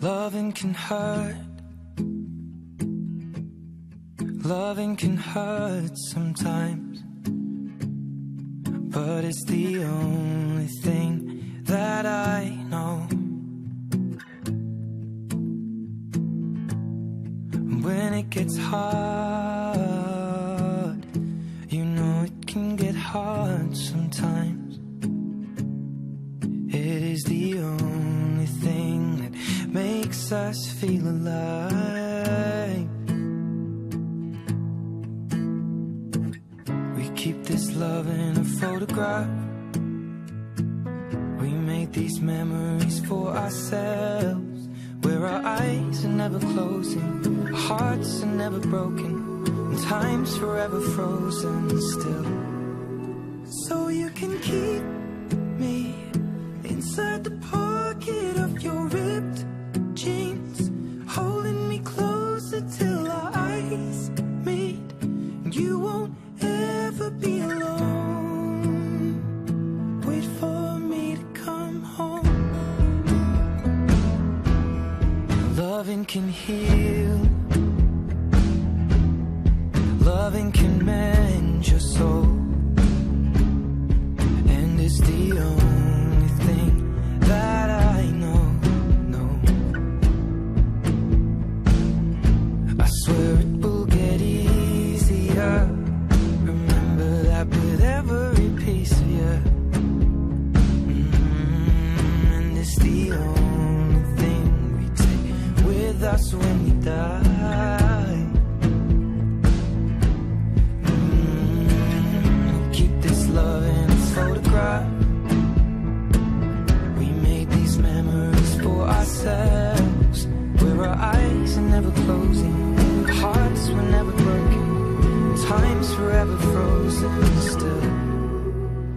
Loving can hurt. Loving can hurt sometimes, but it's the only thing that I know. When it gets hard, you know it can get hard sometimes. It is the only thing that makes us feel alive. We keep this love in a photograph. We made these memories for ourselves, where our eyes are never closing, our hearts are never broken, and time's forever frozen still. So you can keep me inside the pocket of your ripped jeans, holding me closer till our eyes meet, and you won't ever be alone. Wait for me to come home. Loving can heal. Loving can mend your soul, and it's the only thing that I know. I swear it will get easier. Remember that with every piece of you. And it's the only thing we take with us when we die. Keep this love in its photograph. We made these memories for ourselves, where our eyes are never closing, our hearts were never broken, time's forever frozen still.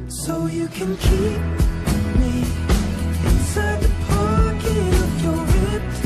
So you can keep me inside the pocket of your ripped